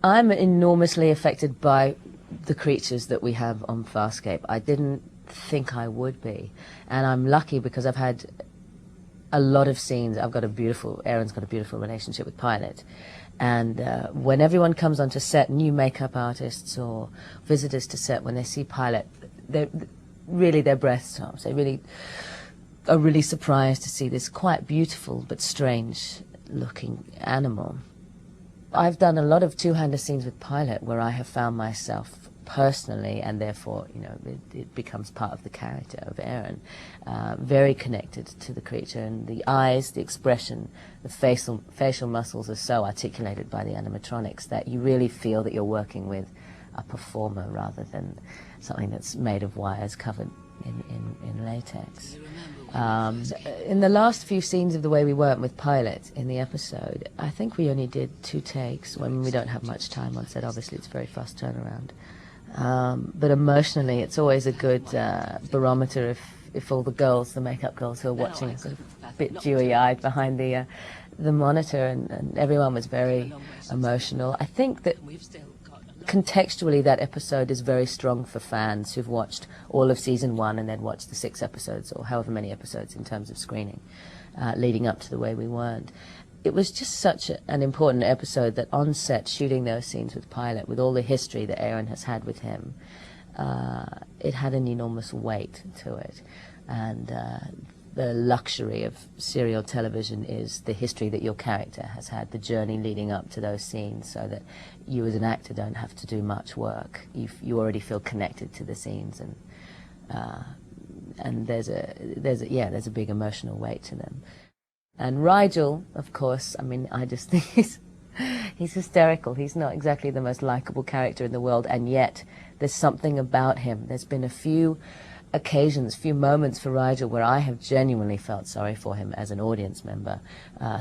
I'm enormously affected by the creatures that we have on FarScape. I didn't think I would be, and I'm lucky because I've had a lot of scenes. Aeryn's got a beautiful relationship with Pilot, and when everyone comes onto set, new makeup artists or visitors to set, when they see Pilot, their breath stops. They really are really surprised to see this quite beautiful but strange looking animal. I've done a lot of two-hander scenes with Pilot where I have found myself personally, and therefore, you know, it becomes part of the character of Aeryn, very connected to the creature, and the eyes, the expression, the facial muscles are so articulated by the animatronics that you really feel that you're working with a performer rather than something that's made of wires covered in latex. In the last few scenes of the way we worked with Pilot in the episode, I think we only did 2 takes when we don't have much time on set. Obviously, it's a very fast turnaround. But emotionally, it's always a good barometer if all the girls, the makeup girls who are watching, are sort of a bit dewy-eyed behind the monitor, and everyone was very emotional. I think that contextually that episode is very strong for fans who've watched all of season 1 and then watched the 6 episodes, or however many episodes in terms of screening, leading up to The Way We Weren't. It was just such an important episode that on set, shooting those scenes with Pilot, with all the history that Aeryn has had with him, it had an enormous weight to it. And the luxury of serial television is the history that your character has had, the journey leading up to those scenes, so that you as an actor don't have to do much work. You already feel connected to the scenes, and there's a big emotional weight to them. And Rigel, of course, I mean, I just think he's hysterical. He's not exactly the most likable character in the world, and yet there's something about him. There's been a few occasions, few moments for Rigel where I have genuinely felt sorry for him as an audience member.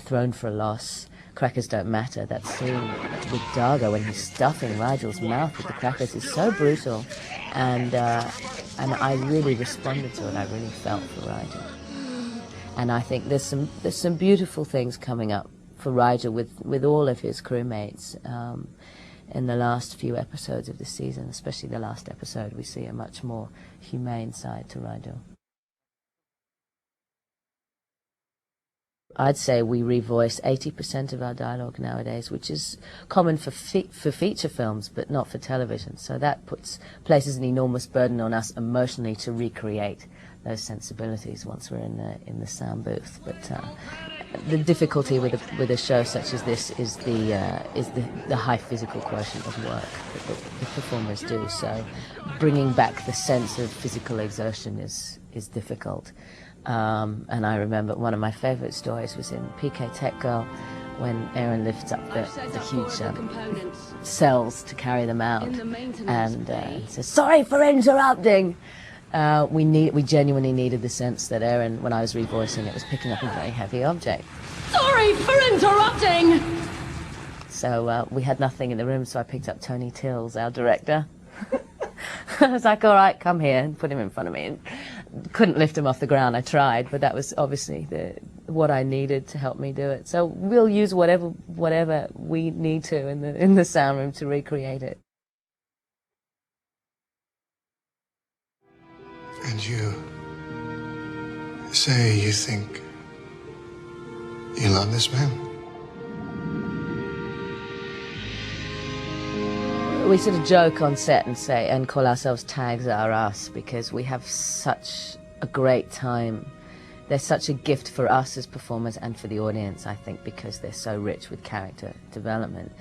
Thrown for a Loss, Crackers Don't Matter, that scene with Dargo when he's stuffing Rigel's mouth with the crackers is so brutal, and I really responded to it. I really felt for Rigel. And I think there's some beautiful things coming up for Rigel with all of his crewmates. In the last few episodes of the season, especially the last episode, we see a much more humane side to Rigel. I'd say we revoice 80% of our dialogue nowadays, which is common for feature films, but not for television. So that places an enormous burden on us emotionally to recreate those sensibilities once we're in the sound booth. But the difficulty with a show such as this is the high physical quotient of work that the performers do. So bringing back the sense of physical exertion is difficult. And I remember one of my favourite stories was in PK Tech Girl, when Aeryn lifts up the huge cells to carry them out, and says, "Sorry for interrupting." We genuinely needed the sense that Aeryn, when I was revoicing it, was picking up a very heavy object. Sorry for interrupting! So we had nothing in the room, so I picked up Tony Tills, our director. I was like, "All right, come here," and put him in front of me. And couldn't lift him off the ground. I tried, but that was obviously what I needed to help me do it. So we'll use whatever we need to in the sound room to recreate it. And you say you think you love this man? We sort of joke on set and call ourselves Tags Are Us, because we have such a great time. They're such a gift for us as performers and for the audience, I think, because they're so rich with character development.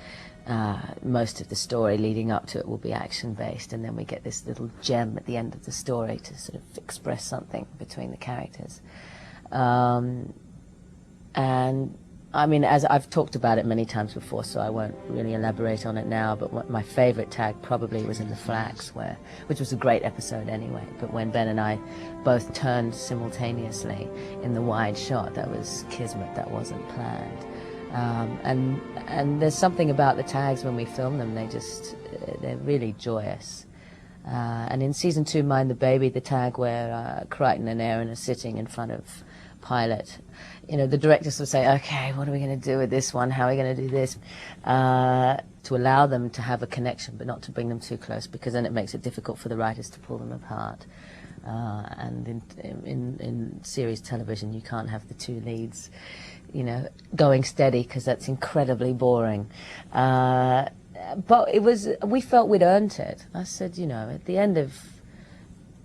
Most of the story leading up to it will be action-based, and then we get this little gem at the end of the story to sort of express something between the characters. And I mean, as I've talked about it many times before, so I won't really elaborate on it now, but my favourite tag probably was in The Flax, which was a great episode anyway, but when Ben and I both turned simultaneously in the wide shot, that was kismet, that wasn't planned. And there's something about the tags when we film them, they're really joyous. And in season 2, Mind the Baby, the tag where Crichton and Aeryn are sitting in front of Pilot, you know, the director sort of say, "Okay, what are we going to do with this one? How are we going to do this?" to allow them to have a connection, but not to bring them too close, because then it makes it difficult for the writers to pull them apart. And in series television, you can't have the two leads, you know, going steady, because that's incredibly boring. But we felt we'd earned it. I said, you know, at the end of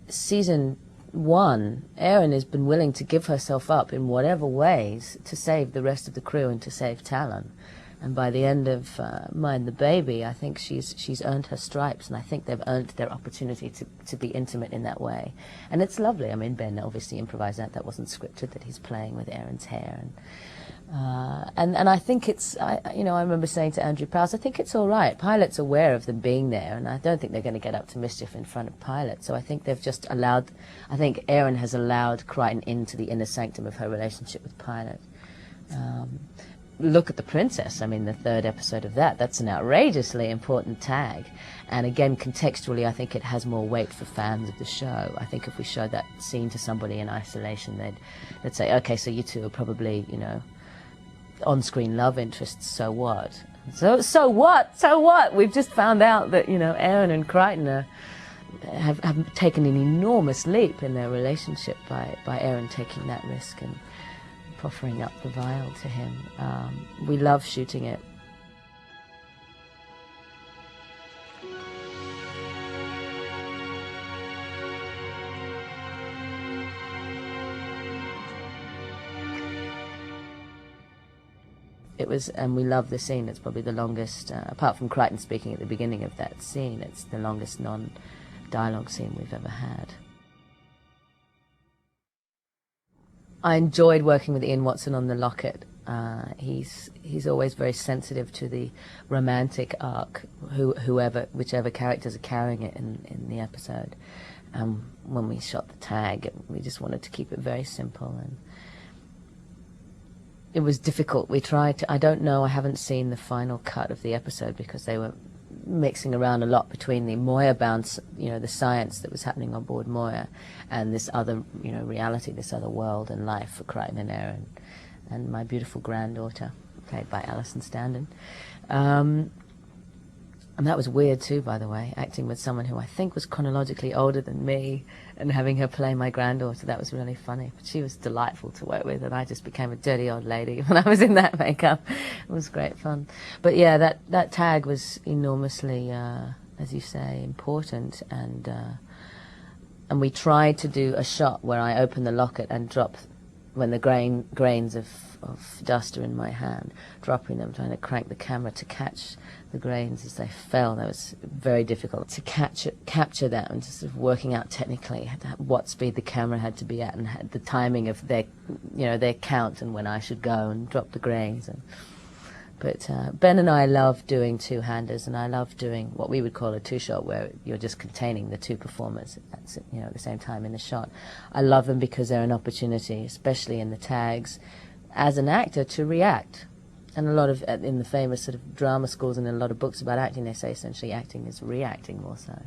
season 1, Aeryn has been willing to give herself up in whatever ways to save the rest of the crew and to save Talon. And by the end of Mind the Baby, I think she's earned her stripes, and I think they've earned their opportunity to be intimate in that way. And it's lovely. I mean, Ben obviously improvised that. That wasn't scripted, that he's playing with Aaron's hair. And I think it's, you know, I remember saying to Andrew Prowse, I think it's all right. Pilot's aware of them being there, and I don't think they're going to get up to mischief in front of Pilot. So I think they've just allowed, I think Aeryn has allowed Crichton into the inner sanctum of her relationship with Pilot. Look at The Princess. I mean, the 3rd episode of that's an outrageously important tag. And again, contextually, I think it has more weight for fans of the show. I think if we showed that scene to somebody in isolation, they'd say, okay, so you two are probably, you know, on-screen love interests, so what? So what? We've just found out that, you know, Aeryn and Crichton have taken an enormous leap in their relationship by Aeryn taking that risk and proffering up the vial to him. We love shooting it. It was, and we love the scene. It's probably the longest, apart from Crichton speaking at the beginning of that scene, it's the longest non-dialogue scene we've ever had. I enjoyed working with Ian Watson on The Locket. He's always very sensitive to the romantic arc, whichever characters are carrying it in the episode. When we shot the tag, we just wanted to keep it very simple, and it was difficult. We tried to, I don't know, I haven't seen the final cut of the episode because they were mixing around a lot between the Moya bounce, you know, the science that was happening on board Moya, and this other, you know, reality, this other world and life for Crichton and Aeryn, and my beautiful granddaughter, played by Alison Standen. And that was weird too, by the way, acting with someone who I think was chronologically older than me and having her play my granddaughter. That was really funny. But she was delightful to work with, and I just became a dirty old lady when I was in that makeup. It was great fun. But yeah, that tag was enormously, as you say, important. And we tried to do a shot where I open the locket and drop, when the grains of dust are in my hand, dropping them, trying to crank the camera to catch the grains as they fell. That was very difficult to capture that, and just sort of working out technically what speed the camera had to be at, and the timing of their count, and when I should go and drop the grains. But Ben and I love doing two-handers, and I love doing what we would call a two-shot, where you're just containing the two performers at the same time in the shot. I love them because they're an opportunity, especially in the tags, as an actor, to react. And a lot of, in the famous sort of drama schools and in a lot of books about acting, they say essentially acting is reacting more so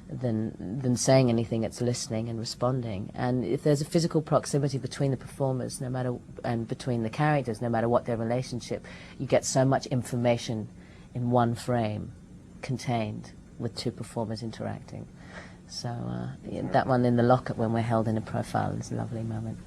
than saying anything. It's listening and responding. And if there's a physical proximity between the performers, and between the characters, no matter what their relationship, you get so much information in one frame contained with two performers interacting. So that one in the locket when we're held in a profile is a lovely moment.